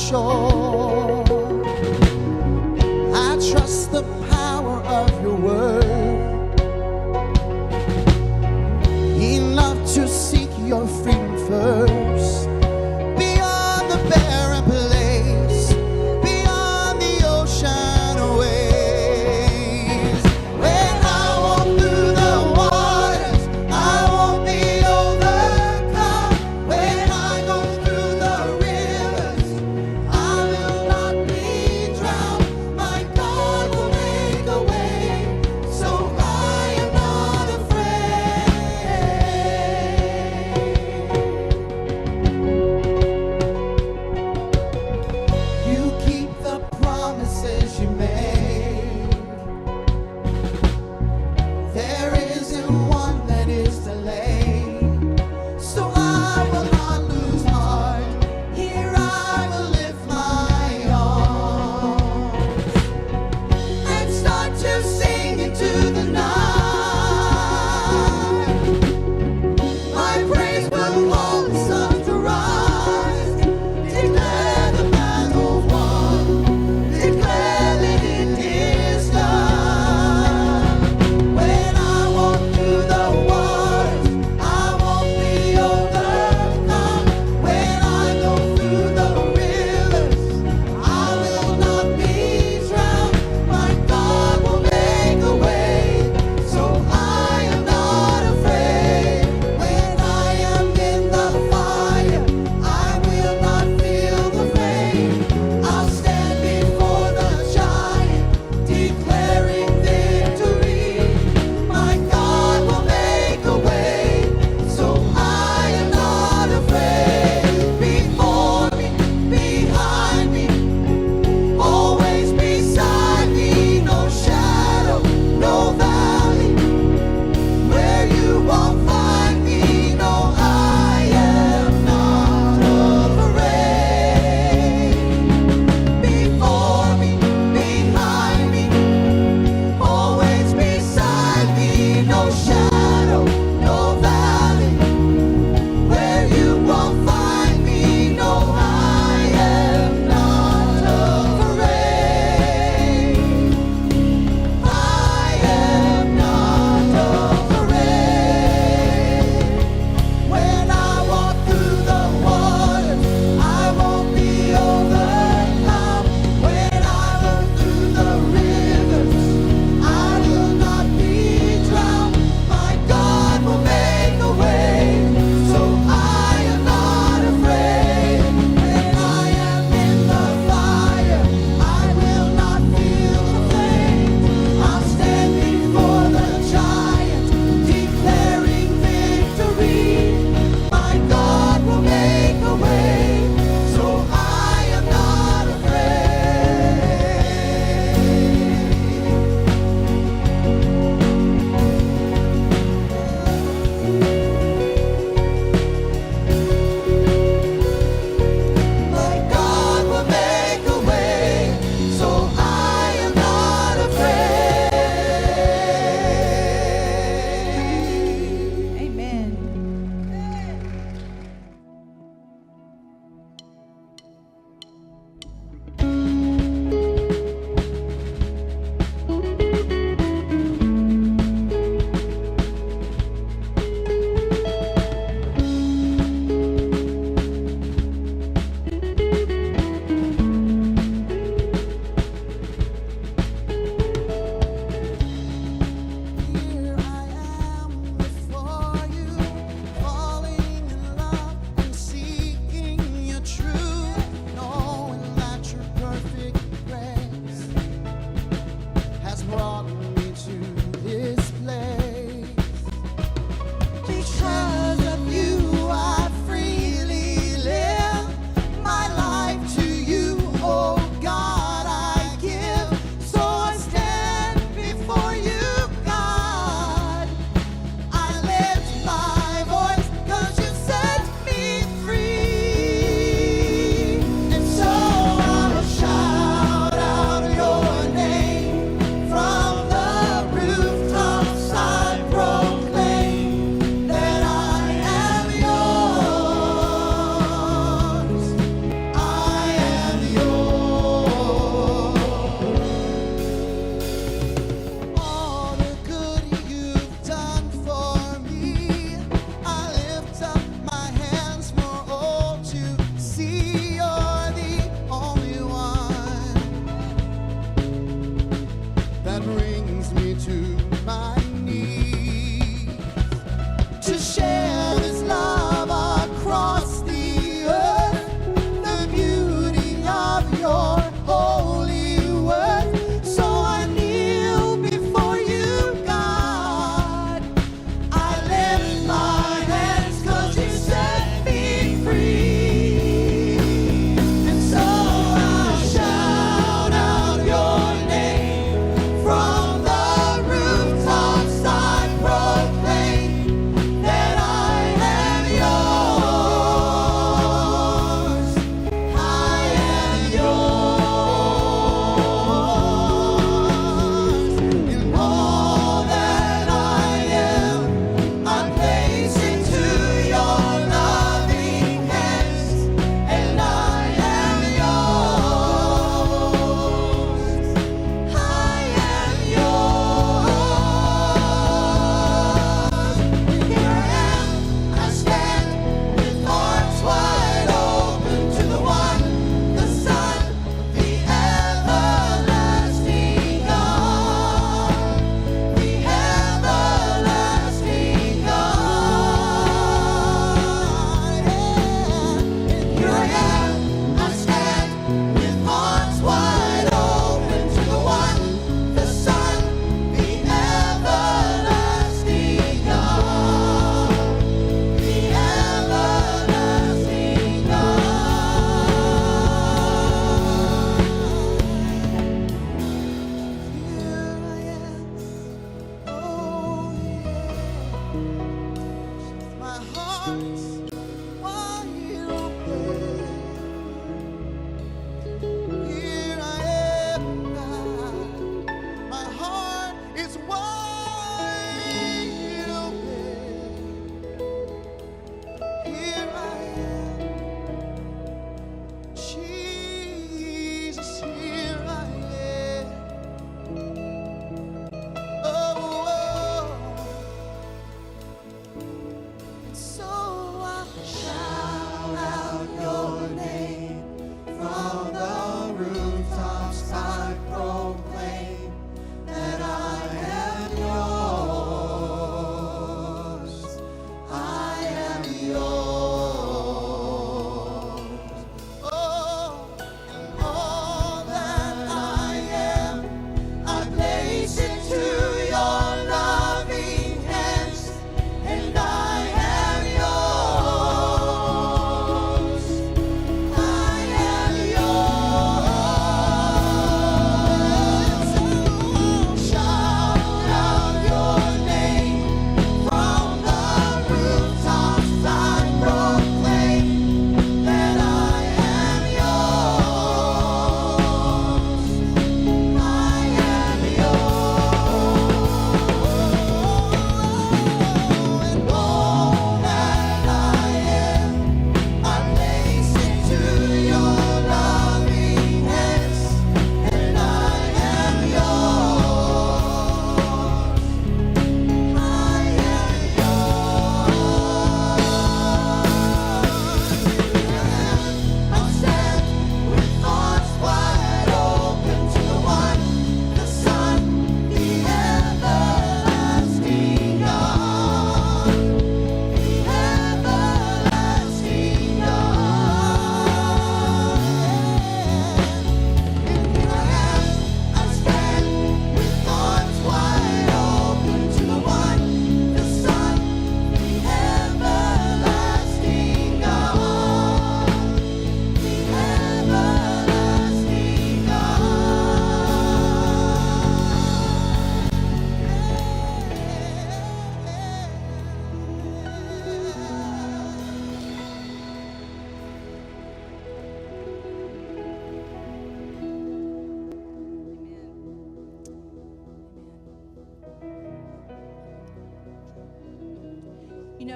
shore. I trust the power of your word, enough to seek your freedom first. Beyond the barren place, beyond the ocean waves. When I walk through the waters, I won't be overcome. When I go through the rivers, I will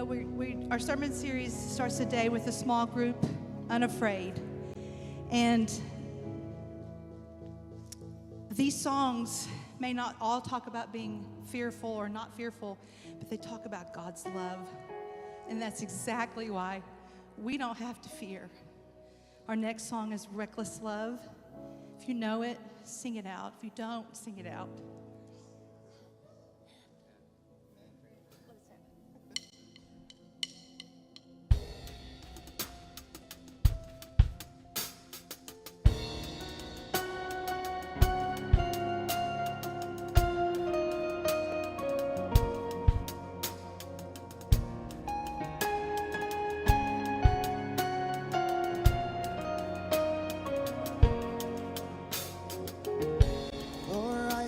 know, our sermon series starts today with a small group, Unafraid. And these songs may not all talk about being fearful or not fearful, but they talk about God's love. And that's exactly why we don't have to fear. Our next song is Reckless Love. If you know it, sing it out. If you don't, sing it out.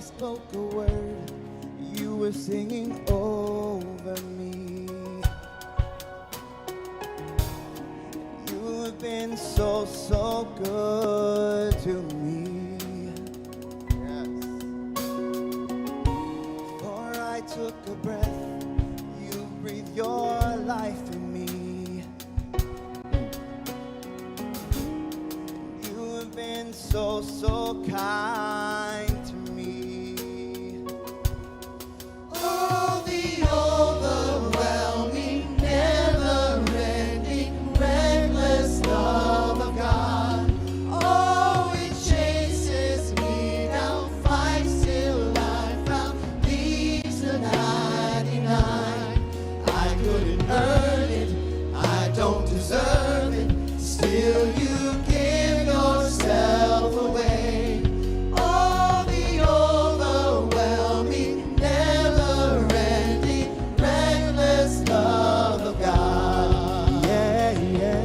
Spoke a word, you were singing over me. You have been so, so good to me. Yes. For I took a breath, you breathed your life in me. You have been so, so kind to me. Overwhelming, never-ending, reckless love of God. Oh, it chases me down, fights till I found, leaves the 99. I couldn't earn it, I don't deserve it, still you give yourself away. Oh, the overwhelming, never-ending, reckless love of God. Yeah, yeah.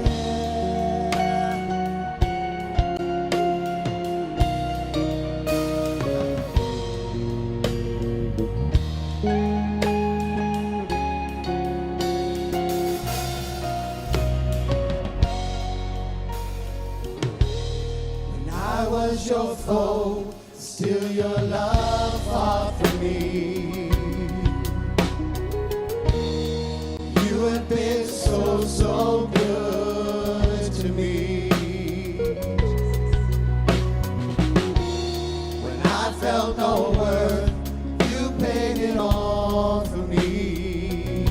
When I was your foe, still your love fought for me. You have been so, so good to me. When I felt no worth, you paid it all for me.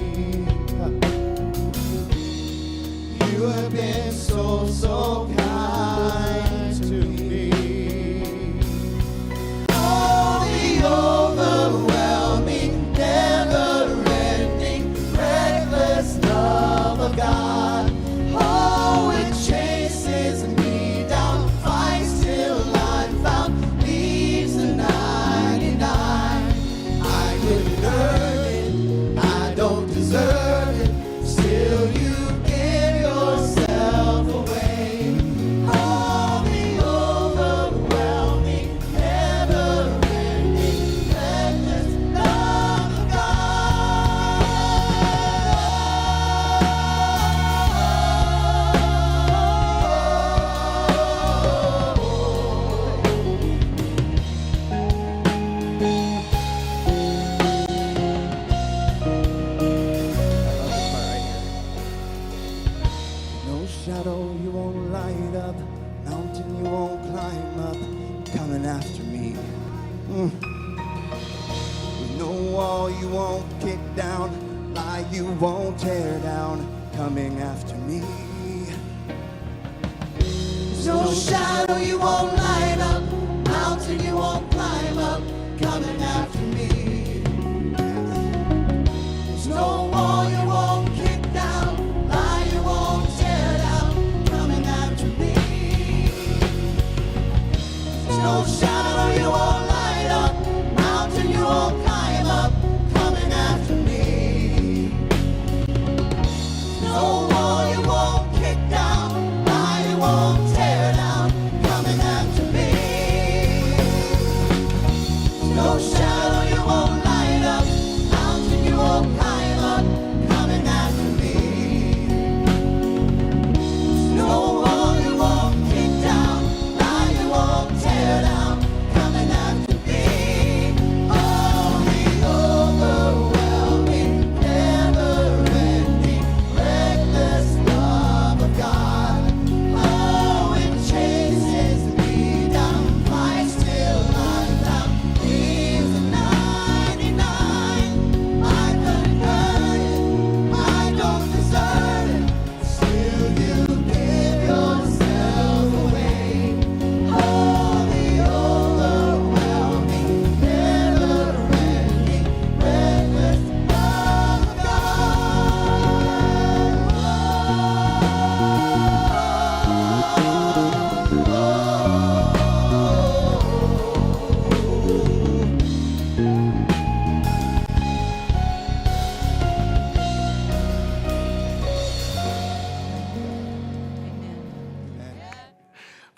You have been so, so kind to me. Oh, the overwhelming, never-ending, reckless love of God. Oh, it chases me down, fights till I'm found, leaves the 99. I couldn't earn it, I don't deserve it, still you give yourself away. Oh, the overwhelming, never-ending, reckless love of No shadow you won't light up, mountain you won't climb up, coming after me. No wall you won't kick down, lie you won't tear down, coming after me. No shadow you won't light up, mountain you won't climb up, coming after me. There's no wall you won't kick down, lie you won't tear down, coming after me. There's no shadow you won't light up, mountain you won't climb up, coming after me. No wall you won't kick down, lie you won't tear down, coming after me.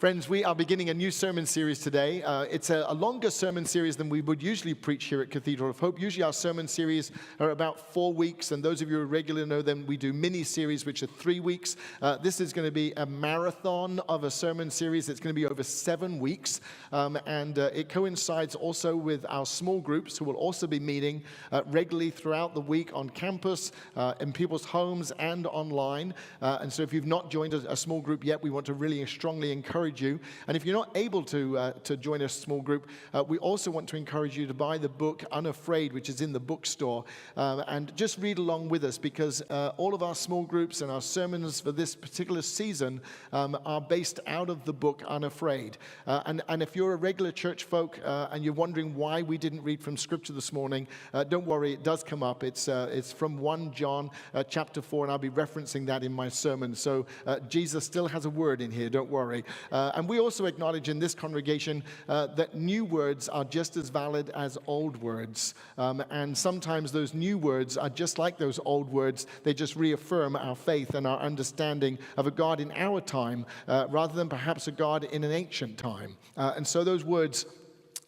Friends, we are beginning a new sermon series today. It's a longer sermon series than we would usually preach here at Cathedral of Hope. Usually our sermon series are about 4 weeks, and those of you who regularly know them, we do mini-series, which are 3 weeks. This is going to be a marathon of a sermon series. It's going to be over 7 weeks, and it coincides also with our small groups, who will also be meeting regularly throughout the week on campus, in people's homes, and online. And so if you've not joined a small group yet, we want to really strongly encourage you. And if you're not able to join a small group, we also want to encourage you to buy the book Unafraid, which is in the bookstore, and just read along with us, because all of our small groups and our sermons for this particular season are based out of the book Unafraid. And if you're a regular church folk and you're wondering why we didn't read from Scripture this morning, don't worry, it does come up. It's from 1 John chapter 4, and I'll be referencing that in my sermon. So Jesus still has a word in here, don't worry. And we also acknowledge in this congregation that new words are just as valid as old words. And sometimes those new words are just like those old words. They just reaffirm our faith and our understanding of a God in our time, rather than perhaps a God in an ancient time. And so those words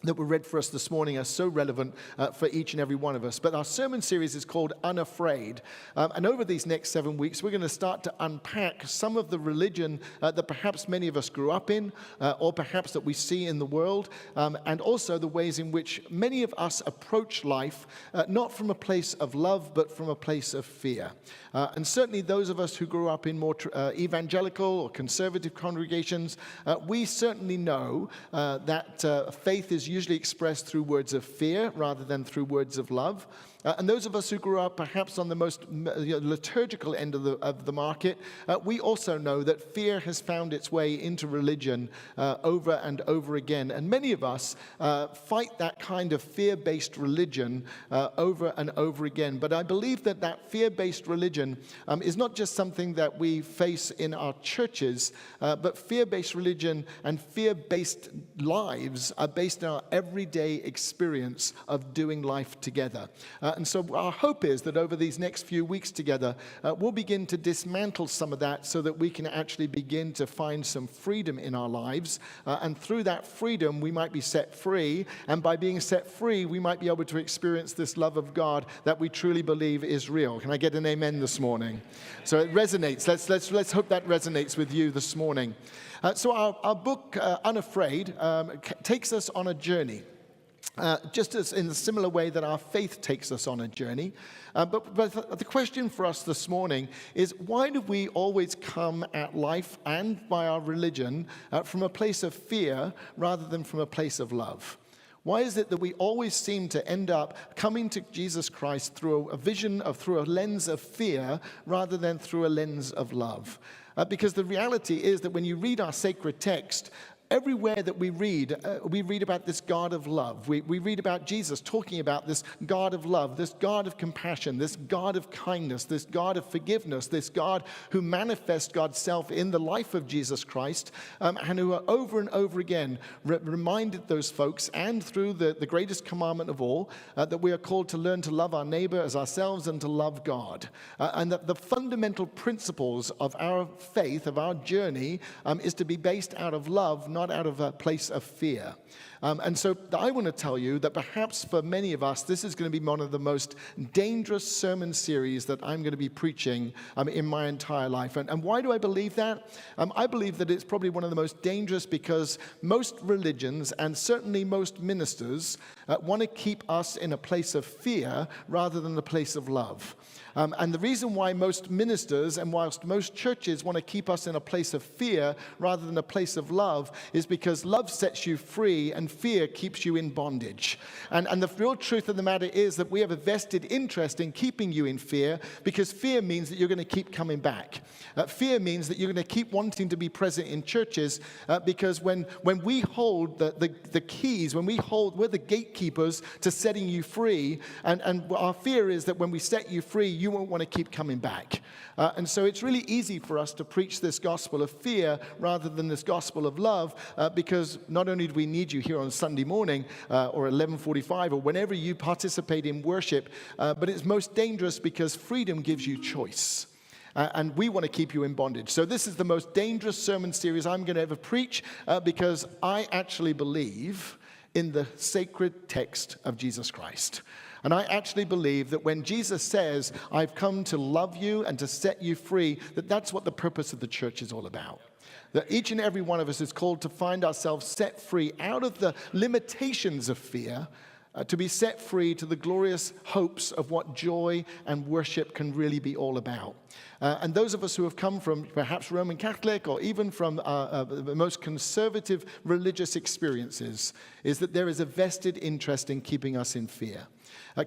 that were read for us this morning are so relevant for each and every one of us. But our sermon series is called Unafraid. And over these next 7 weeks, we're going to start to unpack some of the religion that perhaps many of us grew up in, or perhaps that we see in the world, and also the ways in which many of us approach life, not from a place of love, but from a place of fear. And certainly those of us who grew up in more evangelical or conservative congregations, we certainly know that faith is usually expressed through words of fear rather than through words of love. And those of us who grew up perhaps on the most liturgical end of the market, we also know that fear has found its way into religion over and over again. And many of us fight that kind of fear-based religion over and over again. But I believe that that fear-based religion is not just something that we face in our churches, but fear-based religion and fear-based lives are based on our everyday experience of doing life together. And so our hope is that over these next few weeks together, we'll begin to dismantle some of that so that we can actually begin to find some freedom in our lives. And through that freedom, we might be set free. And by being set free, we might be able to experience this love of God that we truly believe is real. Can I get an amen this morning? So it resonates. Let's hope that resonates with you this morning. So our book, Unafraid, takes us on a journey. Just as in a similar way that our faith takes us on a journey. But the question for us this morning is, why do we always come at life and by our religion from a place of fear rather than from a place of love? Why is it that we always seem to end up coming to Jesus Christ through through a lens of fear rather than through a lens of love? Because the reality is that when you read our sacred text, everywhere that we read about this God of love. We read about Jesus talking about this God of love, this God of compassion, this God of kindness, this God of forgiveness, this God who manifests God's self in the life of Jesus Christ, and who are over and over again reminded those folks, and through the greatest commandment of all, that we are called to learn to love our neighbor as ourselves and to love God. And that the fundamental principles of our faith, of our journey, is to be based out of love, not out of a place of fear. And so I want to tell you that perhaps for many of us, this is going to be one of the most dangerous sermon series that I'm going to be preaching in my entire life. And why do I believe that? I believe that it's probably one of the most dangerous because most religions, and certainly most ministers, want to keep us in a place of fear rather than a place of love. And the reason why most ministers and whilst most churches want to keep us in a place of fear rather than a place of love is because love sets you free and fear keeps you in bondage. And the real truth of the matter is that we have a vested interest in keeping you in fear, because fear means that you're going to keep coming back. Fear means that you're going to keep wanting to be present in churches, because when we hold the keys, we're the gatekeepers to setting you free, and our fear is that when we set you free, you won't want to keep coming back. And so it's really easy for us to preach this gospel of fear rather than this gospel of love, because not only do we need you here on Sunday morning or 11:45 or whenever you participate in worship, but it's most dangerous because freedom gives you choice. And we want to keep you in bondage. So this is the most dangerous sermon series I'm going to ever preach because I actually believe in the sacred text of Jesus Christ. And I actually believe that when Jesus says, I've come to love you and to set you free, that that's what the purpose of the church is all about. That each and every one of us is called to find ourselves set free out of the limitations of fear, to be set free to the glorious hopes of what joy and worship can really be all about. And those of us who have come from perhaps Roman Catholic or even from the most conservative religious experiences is that there is a vested interest in keeping us in fear.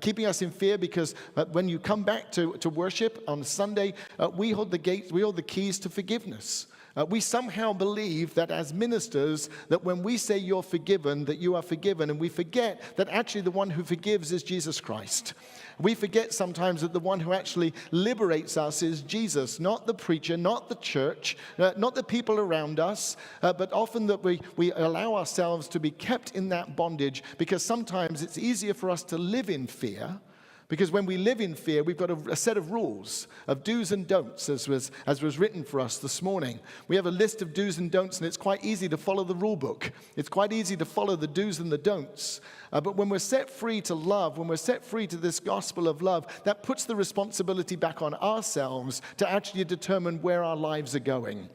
Keeping us in fear because when you come back to worship on Sunday, we hold the gates, we hold the keys to forgiveness. We somehow believe that as ministers, that when we say you're forgiven, that you are forgiven, and we forget that actually the one who forgives is Jesus Christ. We forget sometimes that the one who actually liberates us is Jesus, not the preacher, not the church, not the people around us, but often that we allow ourselves to be kept in that bondage because sometimes it's easier for us to live in fear. Because when we live in fear, we've got a set of rules, of do's and don'ts, as was written for us this morning. We have a list of do's and don'ts, and it's quite easy to follow the rule book. It's quite easy to follow the do's and the don'ts. But when we're set free to love, when we're set free to this gospel of love, that puts the responsibility back on ourselves to actually determine where our lives are going.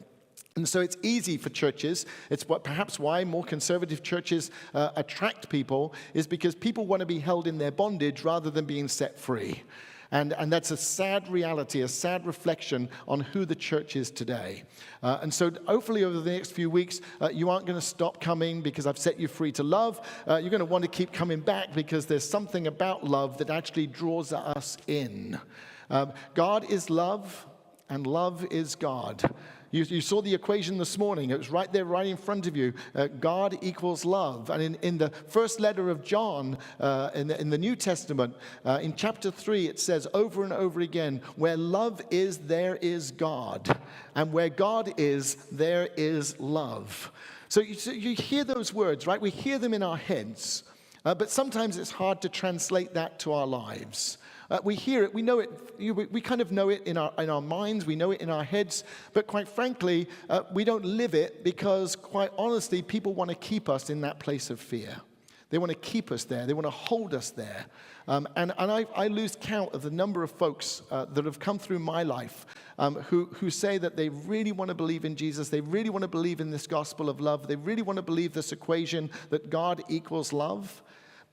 And so it's easy for churches. It's perhaps why more conservative churches attract people, is because people want to be held in their bondage rather than being set free. And that's a sad reality, a sad reflection on who the church is today. And so hopefully over the next few weeks, you aren't going to stop coming because I've set you free to love. You're going to want to keep coming back because there's something about love that actually draws us in. God is love, and love is God. You saw the equation this morning. It was right there, right in front of you. God equals love. And in the first letter of John, in the New Testament, in chapter 3, it says over and over again, where love is, there is God. And where God is, there is love. So you hear those words, right? We hear them in our heads. But sometimes it's hard to translate that to our lives. We hear it, we know it, we kind of know it in our minds, we know it in our heads, but quite frankly, we don't live it because, quite honestly, people want to keep us in that place of fear. They want to keep us there. They want to hold us there. And I lose count of the number of folks that have come through my life who say that they really want to believe in Jesus. They really want to believe in this gospel of love. They really want to believe this equation that God equals love.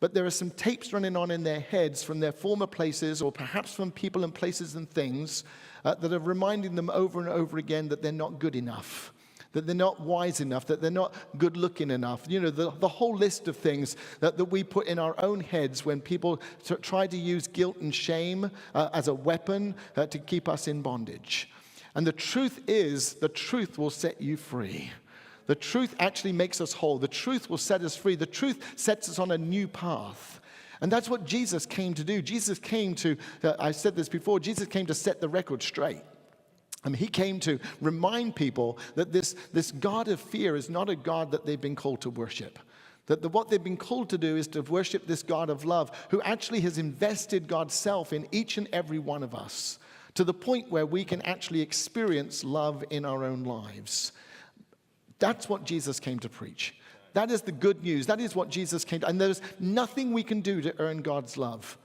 But there are some tapes running on in their heads from their former places, or perhaps from people and places and things that are reminding them over and over again that they're not good enough, that they're not wise enough, that they're not good looking enough. You know, the whole list of things that we put in our own heads when people try to use guilt and shame as a weapon to keep us in bondage. And the truth is, the truth will set you free. The truth actually makes us whole. The truth will set us free. The truth sets us on a new path. And that's what Jesus came to do. Jesus came to, I said this before, Jesus came to set the record straight. He came to remind people that this God of fear is not a God that they've been called to worship. That what they've been called to do is to worship this God of love, who actually has invested God's self in each and every one of us, to the point where we can actually experience love in our own lives. That's what Jesus came to preach. That is the good news. That is what Jesus came to. And there's nothing we can do to earn God's love.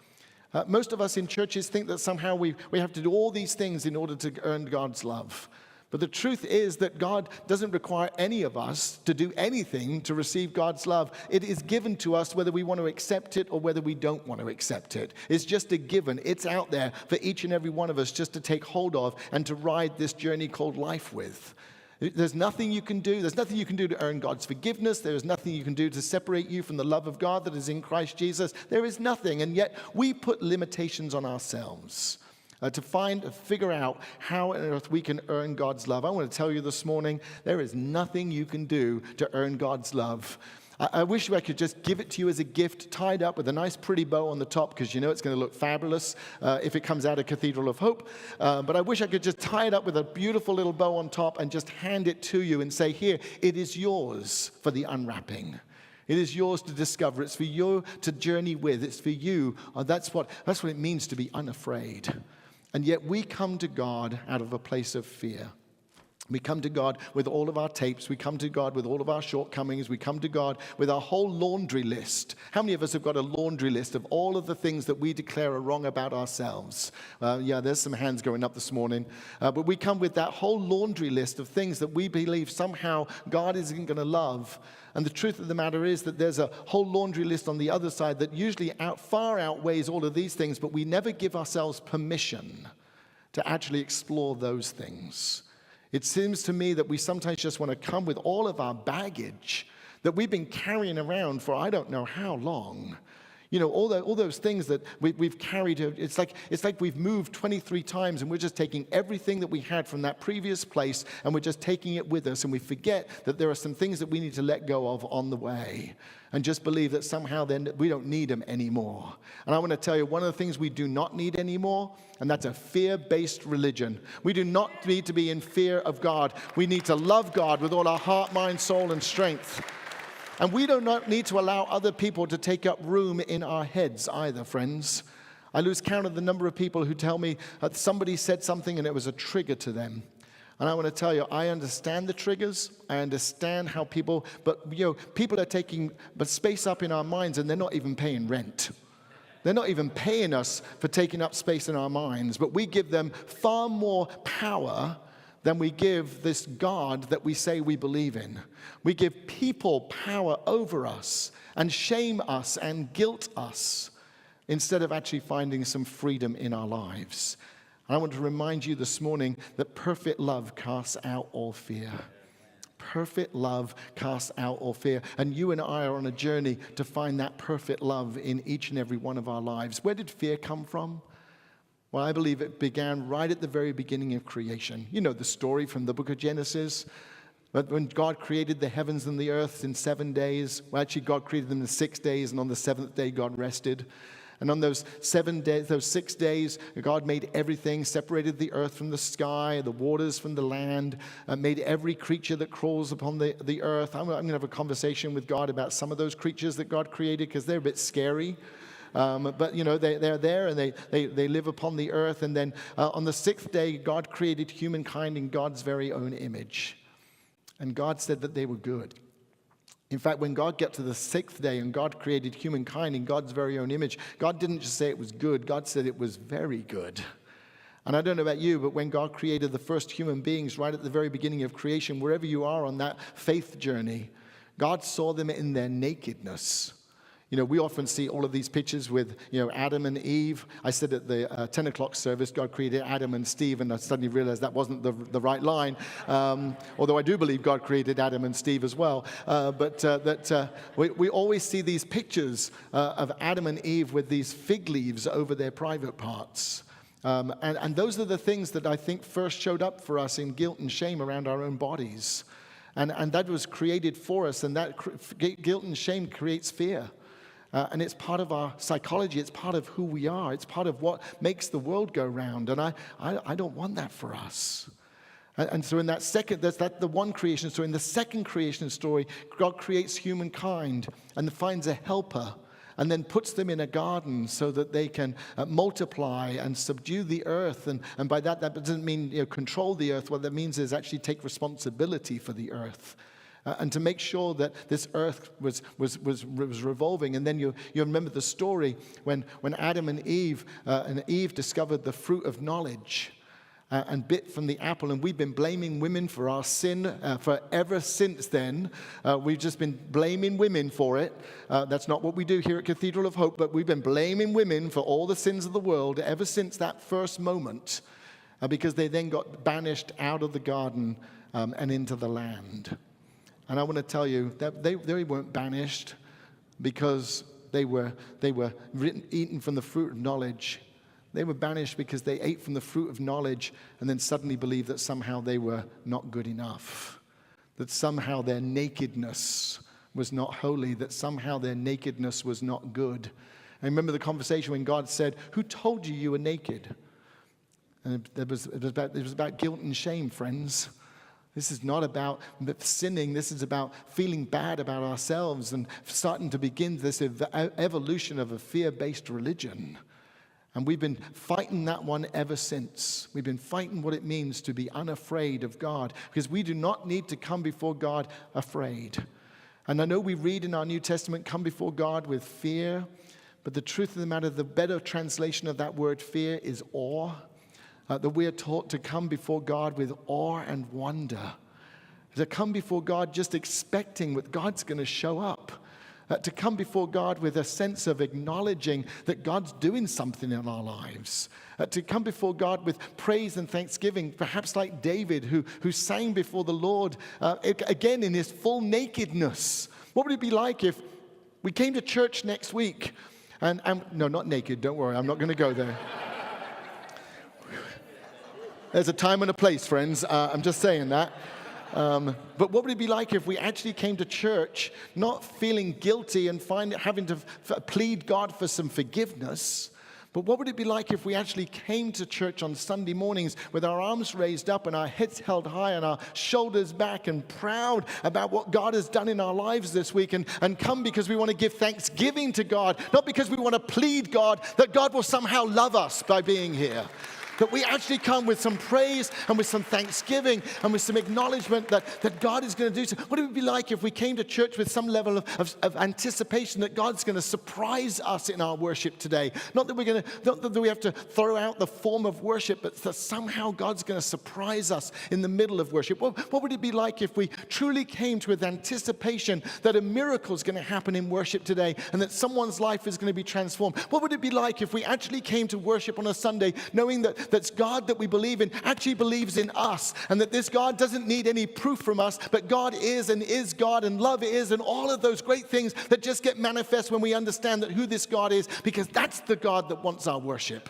Most of us in churches think that somehow we have to do all these things in order to earn God's love. But the truth is that God doesn't require any of us to do anything to receive God's love. It is given to us whether we want to accept it or whether we don't want to accept it. It's just a given. It's out there for each and every one of us just to take hold of and to ride this journey called life with. There's nothing you can do. There's nothing you can do to earn God's forgiveness. There is nothing you can do to separate you from the love of God that is in Christ Jesus. There is nothing. And yet we put limitations on ourselves to figure out how on earth we can earn God's love. I want to tell you this morning, there is nothing you can do to earn God's love. I wish I could just give it to you as a gift, tied up with a nice pretty bow on the top, because you know it's going to look fabulous if it comes out of Cathedral of Hope. But I wish I could just tie it up with a beautiful little bow on top and just hand it to you and say, here, it is yours for the unwrapping. It is yours to discover. It's for you to journey with. It's for you. That's what it means to be unafraid. And yet we come to God out of a place of fear. We come to God with all of our tapes. We come to God with all of our shortcomings. We come to God with our whole laundry list. How many of us have got a laundry list of all of the things that we declare are wrong about ourselves? Yeah, there's some hands going up this morning. But we come with that whole laundry list of things that we believe somehow God isn't going to love. And the truth of the matter is that there's a whole laundry list on the other side that usually far outweighs all of these things, but we never give ourselves permission to actually explore those things. It seems to me that we sometimes just want to come with all of our baggage that we've been carrying around for I don't know how long. You know, all those things that we've carried. It's like we've moved 23 times and we're just taking everything that we had from that previous place and we're just taking it with us, and we forget that there are some things that we need to let go of on the way and just believe that somehow then we don't need them anymore. And I want to tell you, one of the things we do not need anymore, and that's a fear-based religion. We do not need to be in fear of God. We need to love God with all our heart, mind, soul, and strength. And we do not need to allow other people to take up room in our heads either, friends. I lose count of the number of people who tell me that somebody said something and it was a trigger to them. And I want to tell you, I understand the triggers. I understand how people, but people are taking space up in our minds and they're not even paying rent. They're not even paying us for taking up space in our minds, but we give them far more power than we give this God that we say we believe in. We give people power over us and shame us and guilt us instead of actually finding some freedom in our lives. I want to remind you this morning that perfect love casts out all fear. Perfect love casts out all fear. And you and I are on a journey to find that perfect love in each and every one of our lives. Where did fear come from? Well, I believe it began right at the very beginning of creation. You know the story from the book of Genesis. But when God created the heavens and the earth in 7 days, well, actually God created them in 6 days, and on the seventh day God rested. And on those 7 days, those 6 days, God made everything, separated the earth from the sky, the waters from the land, made every creature that crawls upon the earth. I'm going to have a conversation with God about some of those creatures that God created because they're a bit scary. But, they're there and they live upon the earth. And then on the sixth day, God created humankind in God's very own image. And God said that they were good. In fact, when God got to the sixth day and God created humankind in God's very own image, God didn't just say it was good, God said it was very good. And I don't know about you, but when God created the first human beings right at the very beginning of creation, wherever you are on that faith journey, God saw them in their nakedness. You know, we often see all of these pictures with, Adam and Eve. I said at the 10 o'clock service, God created Adam and Steve, and I suddenly realized that wasn't the right line. Although I do believe God created Adam and Steve as well. We always see these pictures of Adam and Eve with these fig leaves over their private parts. And those are the things that I think first showed up for us in guilt and shame around our own bodies. And that was created for us, and that guilt and shame creates fear. And it's part of our psychology. It's part of who we are. It's part of what makes the world go round. And I don't want that for us. And so in that second, that's the one creation story. In the second creation story, God creates humankind and finds a helper and then puts them in a garden so that they can multiply and subdue the earth. And by that doesn't mean control the earth. What that means is actually take responsibility for the earth. And to make sure that this earth was revolving. And then you remember the story when Adam and Eve discovered the fruit of knowledge and bit from the apple. And we've been blaming women for our sin forever since then. We've just been blaming women for it. That's not what we do here at Cathedral of Hope, but we've been blaming women for all the sins of the world ever since that first moment, because they then got banished out of the garden and into the land. And I want to tell you that they weren't banished because they were eaten from the fruit of knowledge. They were banished because they ate from the fruit of knowledge and then suddenly believed that somehow they were not good enough, that somehow their nakedness was not holy, that somehow their nakedness was not good. I remember the conversation when God said, "Who told you were naked?" And it was about guilt and shame, friends. This is not about sinning. This is about feeling bad about ourselves and starting to begin this evolution of a fear-based religion. And we've been fighting that one ever since. We've been fighting what it means to be unafraid of God, because we do not need to come before God afraid. And I know we read in our New Testament, come before God with fear, but the truth of the matter, the better translation of that word fear is awe. That we are taught to come before God with awe and wonder. To come before God just expecting that God's going to show up. To come before God with a sense of acknowledging that God's doing something in our lives. To come before God with praise and thanksgiving, perhaps like David, who sang before the Lord, again in his full nakedness. What would it be like if we came to church next week, and no, not naked, don't worry, I'm not going to go there. There's a time and a place, friends, I'm just saying that. But what would it be like if we actually came to church not feeling guilty and having to plead God for some forgiveness? But what would it be like if we actually came to church on Sunday mornings with our arms raised up and our heads held high and our shoulders back and proud about what God has done in our lives this week, and come because we want to give thanksgiving to God, not because we want to plead God that God will somehow love us by being here. That we actually come with some praise and with some thanksgiving and with some acknowledgement that God is going to do so. What would it be like if we came to church with some level of anticipation that God's going to surprise us in our worship today? Not that we have to throw out the form of worship, but that somehow God's going to surprise us in the middle of worship. What would it be like if we truly came to with anticipation that a miracle is going to happen in worship today and that someone's life is going to be transformed? What would it be like if we actually came to worship on a Sunday knowing that God that we believe in actually believes in us, and that this God doesn't need any proof from us, but God is and is God, and love is, and all of those great things that just get manifest when we understand that who this God is, because that's the God that wants our worship.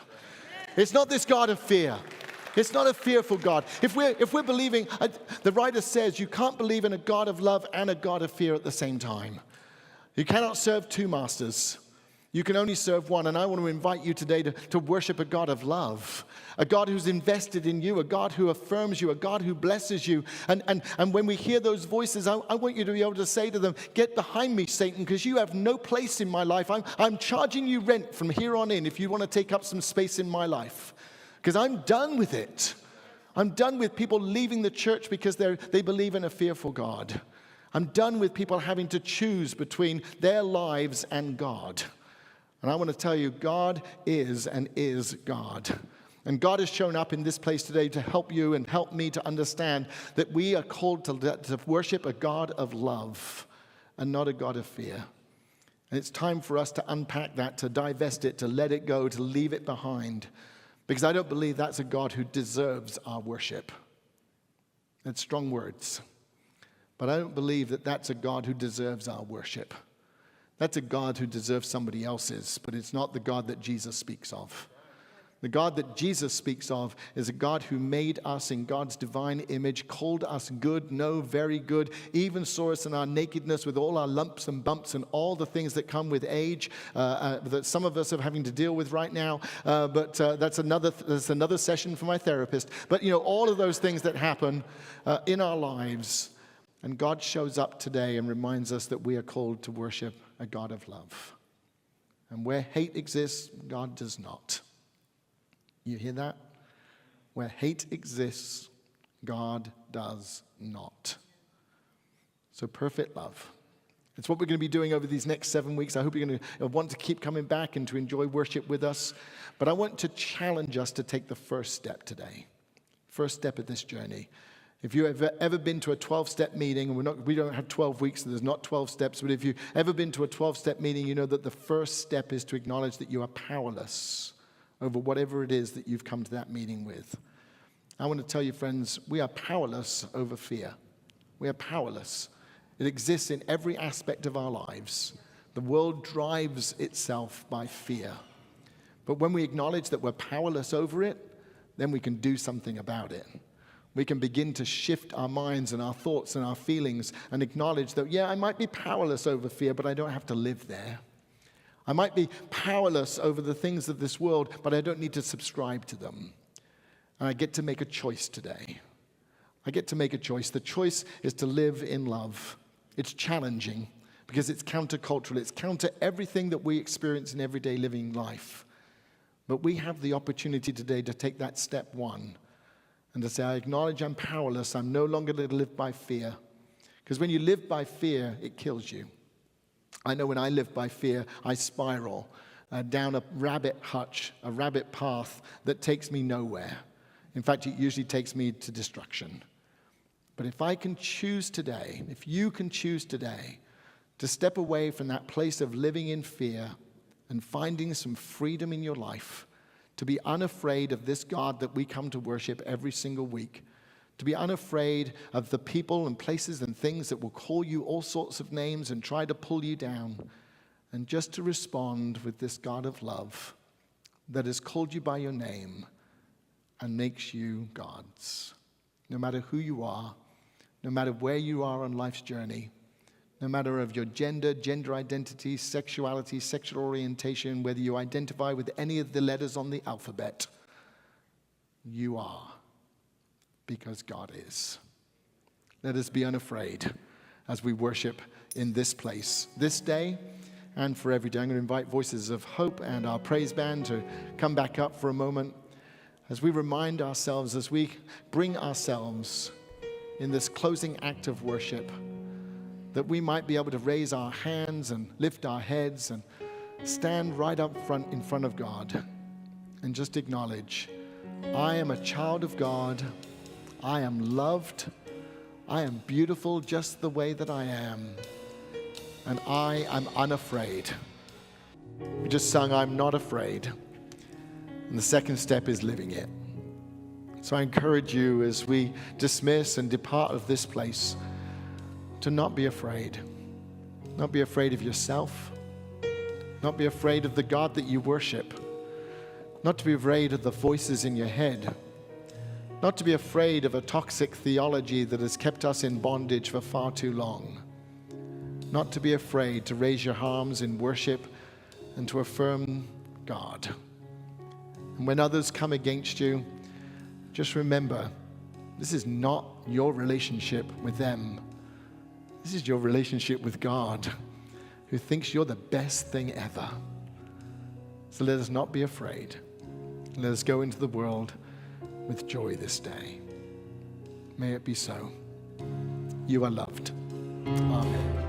It's not this God of fear. It's not a fearful God. If we're believing, the writer says you can't believe in a God of love and a God of fear at the same time. You cannot serve two masters. You can only serve one, and I want to invite you today to worship a God of love, a God who's invested in you, a God who affirms you, a God who blesses you. And when we hear those voices, I want you to be able to say to them, get behind me, Satan, because you have no place in my life. I'm charging you rent from here on in if you want to take up some space in my life, because I'm done with it. I'm done with people leaving the church because they believe in a fearful God. I'm done with people having to choose between their lives and God. And I want to tell you, God is and is God. And God has shown up in this place today to help you and help me to understand that we are called to worship a God of love and not a God of fear. And it's time for us to unpack that, to divest it, to let it go, to leave it behind. Because I don't believe that's a God who deserves our worship. That's strong words. But I don't believe that that's a God who deserves our worship. That's a God who deserves somebody else's, but it's not the God that Jesus speaks of. The God that Jesus speaks of is a God who made us in God's divine image, called us good, no, very good, even saw us in our nakedness with all our lumps and bumps and all the things that come with age that some of us are having to deal with right now. But that's another session for my therapist. But, all of those things that happen in our lives. And God shows up today and reminds us that we are called to worship a God of love. And where hate exists, God does not. You hear that? Where hate exists, God does not. So perfect love. It's what we're going to be doing over these next 7 weeks. I hope you're going to want to keep coming back and to enjoy worship with us. But I want to challenge us to take the first step today. First step of this journey. If you've ever been to a 12-step meeting, and we don't have 12 weeks, so there's not 12 steps, but if you've ever been to a 12-step meeting, you know that the first step is to acknowledge that you are powerless over whatever it is that you've come to that meeting with. I want to tell you, friends, we are powerless over fear. We are powerless. It exists in every aspect of our lives. The world drives itself by fear. But when we acknowledge that we're powerless over it, then we can do something about it. We can begin to shift our minds and our thoughts and our feelings and acknowledge that, I might be powerless over fear, but I don't have to live there. I might be powerless over the things of this world, but I don't need to subscribe to them. And I get to make a choice today. I get to make a choice. The choice is to live in love. It's challenging because it's countercultural. It's counter everything that we experience in everyday living life. But we have the opportunity today to take that step one and to say, I acknowledge I'm powerless. I'm no longer going to live by fear. Because when you live by fear, it kills you. I know when I live by fear, I spiral down a rabbit hutch, a rabbit path that takes me nowhere. In fact, it usually takes me to destruction. But if I can choose today, if you can choose today to step away from that place of living in fear and finding some freedom in your life, to be unafraid of this God that we come to worship every single week, to be unafraid of the people and places and things that will call you all sorts of names and try to pull you down, and just to respond with this God of love that has called you by your name and makes you God's. No matter who you are, no matter where you are on life's journey, no matter of your gender identity, sexuality, sexual orientation, whether you identify with any of the letters on the alphabet, you are, because God is. Let us be unafraid as we worship in this place, this day and for every day. I'm going to invite Voices of Hope and our praise band to come back up for a moment as we remind ourselves, as we bring ourselves in this closing act of worship, that we might be able to raise our hands and lift our heads and stand right up front in front of God and just acknowledge, I am a child of God. I am loved. I am beautiful just the way that I am. And I am unafraid. We just sung, I'm not afraid. And the second step is living it. So I encourage you as we dismiss and depart of this place to not be afraid. Not be afraid of yourself. Not be afraid of the God that you worship. Not to be afraid of the voices in your head. Not to be afraid of a toxic theology that has kept us in bondage for far too long. Not to be afraid to raise your arms in worship and to affirm God. And when others come against you, just remember, this is not your relationship with them. This is your relationship with God, who thinks you're the best thing ever. So let us not be afraid. Let us go into the world with joy this day. May it be so. You are loved. Amen.